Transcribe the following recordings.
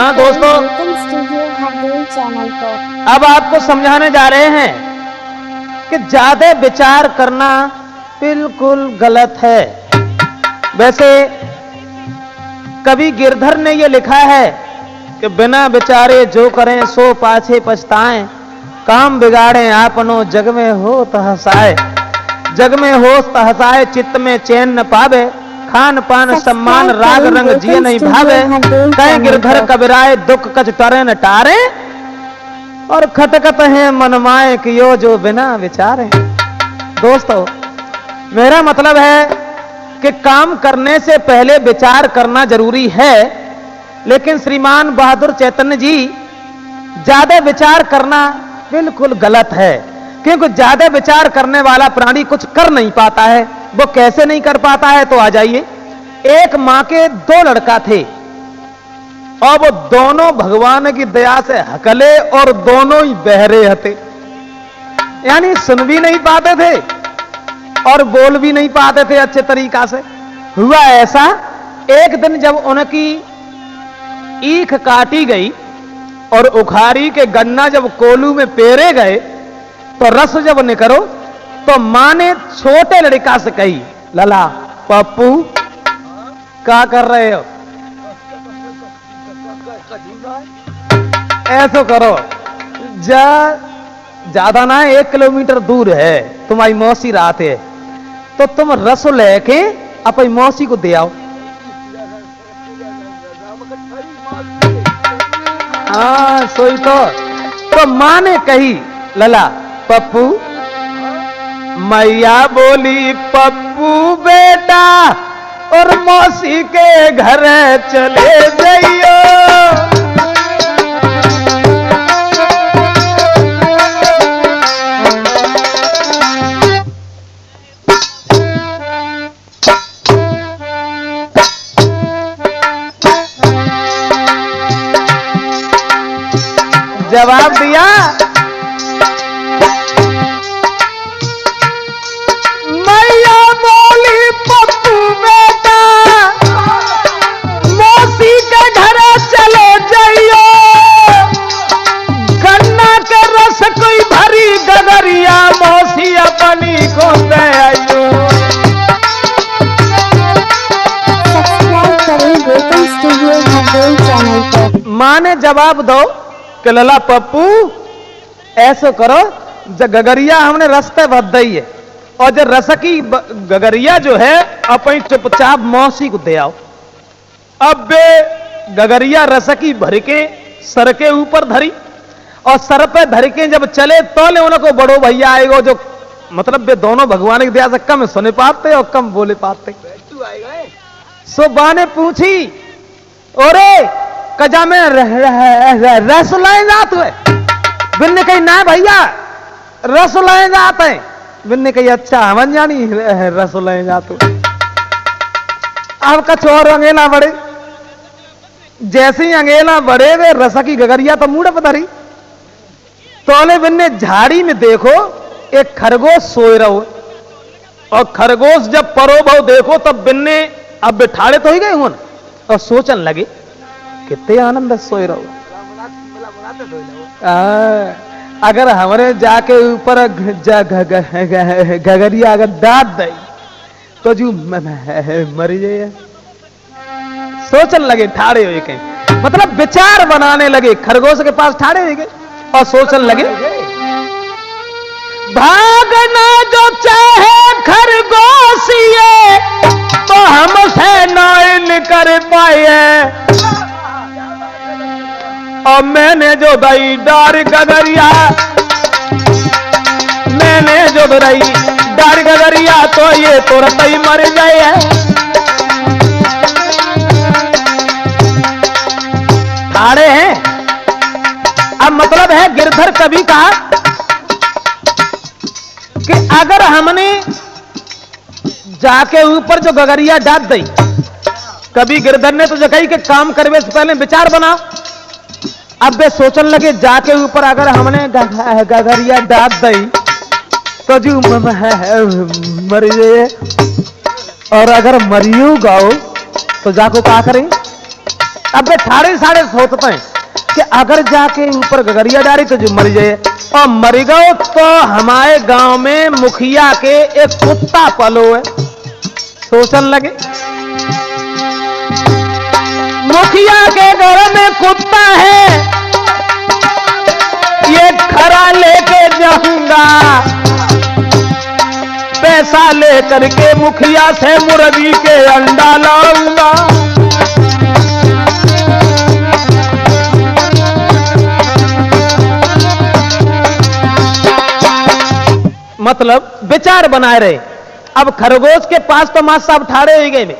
हाँ दोस्तों, अब आपको समझाने जा रहे हैं कि ज्यादा विचार करना बिल्कुल गलत है। वैसे कवि गिरधर ने यह लिखा है कि बिना विचारे जो करें सो पाछे पछताएं, काम बिगाड़े आपनो जग में हो तहसाए, जग में हो तहसाए चित्त में चैन न पावे, खान पान सम्मान राग रंग जिए नहीं भावे, कहे गिरधर कबीराए दुख कछ टरे न टारे, और खटकत है मनमाए कियो जो बिना विचारे। दोस्तों, मेरा मतलब है कि काम करने से पहले विचार करना जरूरी है, लेकिन श्रीमान बहादुर चैतन्य जी ज्यादा विचार करना बिल्कुल गलत है, क्योंकि ज्यादा विचार करने वाला प्राणी कुछ कर नहीं पाता है। वो कैसे नहीं कर पाता है, तो आ जाइए। एक मां के दो लड़का थे और वो दोनों भगवान की दया से हकले और दोनों ही बहरे हते, यानी सुन भी नहीं पाते थे और बोल भी नहीं पाते थे अच्छे तरीका से। हुआ ऐसा, एक दिन जब उनकी ईख काटी गई और उखारी के गन्ना जब कोलू में पेरे गए तो रस जब निकलो, तो मां ने छोटे लड़का से कही, लला पप्पू क्या कर रहे हो, ऐसो करो, ज्यादा ना 1 किलोमीटर दूर है तुम्हारी मौसी रात है, तो तुम रस लेके अपनी मौसी को दे आओ। हाँ सोई तो मां ने कही, लला पप्पू, मैया बोली पप्पू बेटा और मौसी के घर चले जाइयो। जवाब दिया, मैया बोली पप्पू बेटा मौसी के घर चले जाइयो, गन्ना के रस कोई भरी गगरिया मौसी अपनी को दे आइयो। मां ने जवाब दो कि लला पप्पू ऐसे करो, जब गगरिया हमने रास्ते भर दी है और जो रस की गगरिया जो है अपनी चुपचाप मौसी को दे आओ। अब बे गगरिया रस की भर के सर के ऊपर धरी और सर पे धर के जब चले तो ले उनको बड़ो भैया आएगा, जो मतलब वे दोनों भगवान की दया से कम सुने पाते और कम बोले पाते। सो बा ने पूछी, ओरे कजा में रस लाए जाते है? बिन्ने कही ना भैया रस लाए जाते हैं। बिन्ने कही अच्छा हमन जानी रस लाए जाते। अब कछ और अंगेला बड़े, जैसे ही अंगेला बड़े वे रस की गगरिया तो मुड़ पर धरी, तोले बिन्ने झाड़ी में देखो एक खरगोश सोए रहो, और खरगोश जब परो भाव देखो तब बिन्ने अब बिठाड़े तो ही गए हुन और सोचन लगे कितने आनंद सोए रहो। अगर हमारे जाके ऊपर गगरिया अगर डांट दई तो जू मरी जाए। सोचन लगे ठाड़े हुए के, मतलब विचार बनाने लगे, खरगोश के पास ठाड़े हुए गए और सोचन लगे भागना जो चाहे खरगोशिए तो हमसे नहीं कर पाए, और मैंने जो दई डार गगरिया, मैंने जो दई डार गगरिया तो ये तुरंत ही मर जाए। ठाड़े हैं। अब मतलब है गिरधर कवि का कि अगर हमने जाके ऊपर जो गगरिया डाल दी, कभी गिरधर ने तो जो कही कि काम करवे से पहले विचार बनाओ। अब वे सोचने लगे जाके ऊपर अगर हमने गगरिया डाल दी तो जो मर जाए, और अगर मरियो गाओ तो जाको क्या करें, अब वे ठाड़े साड़े सोचते हैं कि अगर जाके ऊपर गगरिया डाली तो जो मर जाए, और मर गओ तो हमारे गांव में मुखिया के एक कुत्ता पलो है। सोचन लगे मुखिया के घर में कुत्ता है, ये खरा लेके जाऊंगा, पैसा लेकर के मुखिया से मुर्गी के अंडा लाऊंगा। मतलब विचार बनाए रहे। अब खरगोश के पास तो मां साहब ठाड़े हो गए,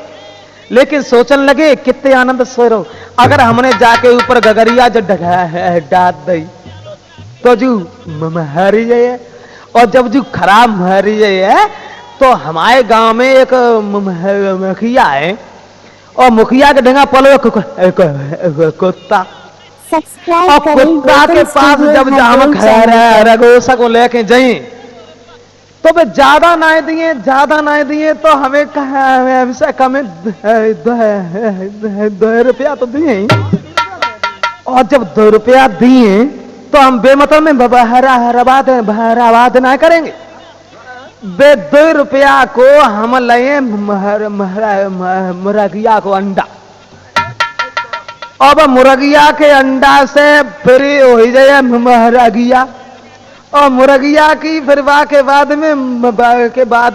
लेकिन सोचन लगे कितने आनंद सो रहो, अगर हमने जाके ऊपर गगरिया जो डाल दी तो जो महरी जाए, और जब जो खराब महरी जाए तो हमारे गांव में एक मुखिया है, और मुखिया के ढंगा पलो कुत्ता, और कुत्ता के पास जब हम खरगोश को लेके जाए तो वे ज्यादा ना दिए तो हमें कहा कम 2 रुपया तो दिए, और जब 2 रुपया दिए तो हम बेमतलब में बहराबाद ना करेंगे। बे 2 रुपया को हम ले मुर्गिया को अंडा, अब मुर्गिया के अंडा से फिर हो जाए मुर्गिया, और मुर्गिया की फिर वाह के बाद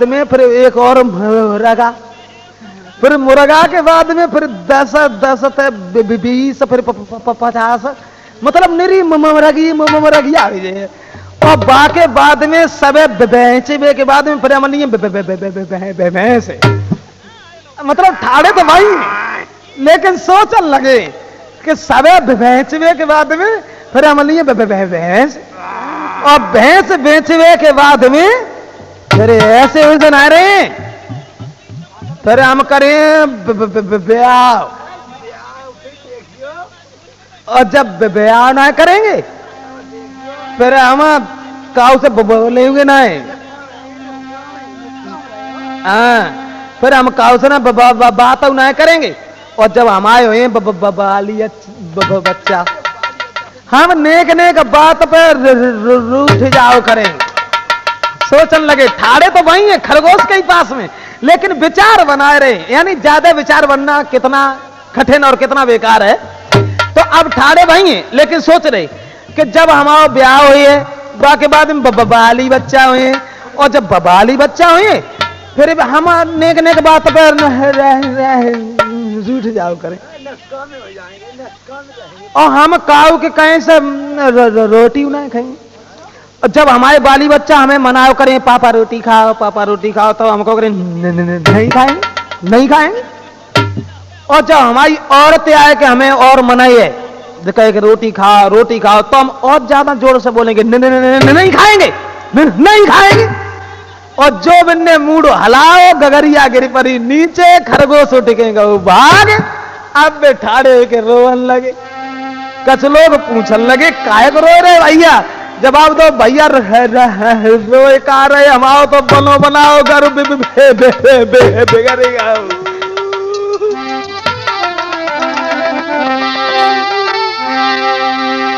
में फिर एक और मुर्गा, फिर मुर्गा के बाद में फिर 10 20 फिर 50, मतलब निरी मुर्गिया आ गई। और बाके बाद में सब बेचे के बाद में फिर अमलिए भैंस, मतलब ठाड़े तो भाई, लेकिन सोचन लगे कि सब बेचवे के बाद में फिर अमलिए भैंस, और भैंस बेचवे के बाद में फिर ऐसे उलझन आ रहे हैं, फिर हम करें ब्याह, और जब ब्याह ना करेंगे फिर हम काऊ से बोलेंगे ना, फिर हम काऊ से ना बात ना करेंगे, और जब हम आए हुए बाली बच्चा हम नेक बात पर रूठ जाओ करेंगे। सोचन लगे ठाड़े तो वही है खरगोश के ही पास में, लेकिन विचार बनाए रहे, यानी ज्यादा विचार बनना कितना कठिन और कितना बेकार है। तो अब ठाड़े वही है, लेकिन सोच रहे कि जब हमारा ब्याह हुई है, बाकी बाद में बाली बच्चा हुए, और जब बाली बच्चा हुए फिर हम नेक बात पर रूठ जाओ करें, और हम काऊ के कहीं से रोटी नहीं खाएंगे, और जब हमारे बाली बच्चा हमें मनाओ करें पापा रोटी खाओ तो हमको करें नहीं खाएंगे, और जब हमारी औरतें आए कि हमें और मनाइए कहे कि रोटी खाओ तो हम और ज्यादा जोर से बोलेंगे नहीं खाएंगे, और जो बिन्ने मूड हलाओ गगरिया गिरी परी नीचे खरगोश उठेंगे वो भाग। अब ठाड़े के रोवन लगे, कुछ लोग पूछन लगे काहे को रो रहे भैया, जवाब दो भैया रोए का रहे, हम आओ तो बनाओ घर बिगड़ेगा।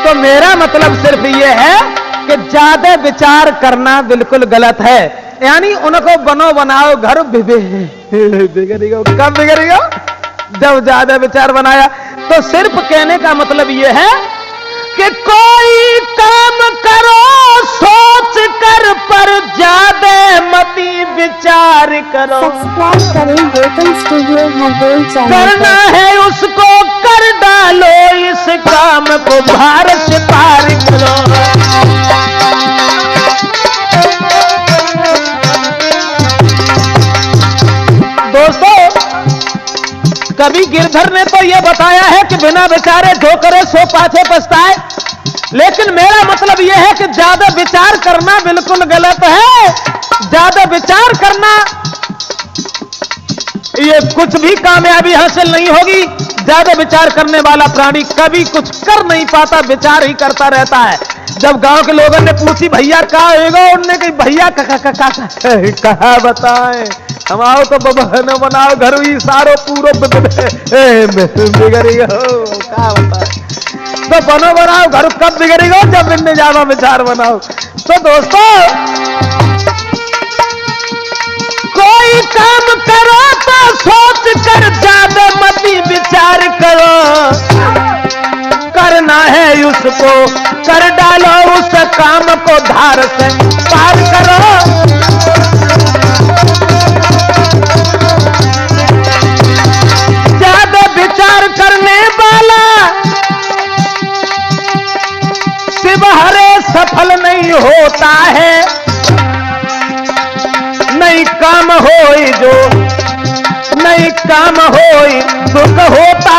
तो मेरा मतलब सिर्फ ये है कि ज्यादा विचार करना बिल्कुल गलत है, यानी उनको बनाओ घर बिगड़ेगा। कब बिगड़ेगा? जब ज्यादा विचार बनाया। तो सिर्फ कहने का मतलब ये है कि कोई काम करो सोच कर, पर ज्यादा मती विचार करो। करना है उसको कर डालो, इस काम को भार से पार करो। दोस्तों, कवि गिरधर ने तो यह बताया है कि बिना विचारे जो करे सो पाछे पछताए, लेकिन मेरा मतलब यह है कि ज्यादा विचार करना बिल्कुल गलत है। ज्यादा विचार करना ये कुछ भी कामयाबी हासिल नहीं होगी। ज्यादा विचार करने वाला प्राणी कभी कुछ कर नहीं पाता, विचार ही करता रहता है। जब गांव के लोगों ने पूछी भैया कहा होगा, उन्होंने कही भैया कहा बताएं हम आओ तो बबन बनाओ घर ही सारो पूरो बिगड़ेगा क्या बताए। तो बनो बनाओ घर कब बिगड़ेगा जब इनने ज्यादा विचार बनाओ। तो दोस्तों कोई काम करो तो सोच कर ज्यादा मत विचार करो, करना है उसको कर डालो, उस काम को धार से पार करो। ज्यादा विचार करने वाला शिवहरे सफल नहीं होता है, नहीं काम होई जो नहीं काम होई दुख होता,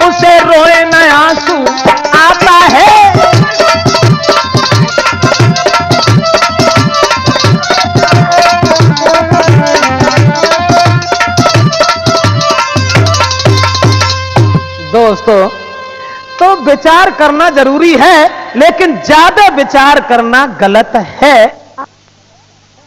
उसे रोए न आंसू आता है। दोस्तों तो विचार करना जरूरी है, लेकिन ज्यादा विचार करना गलत है।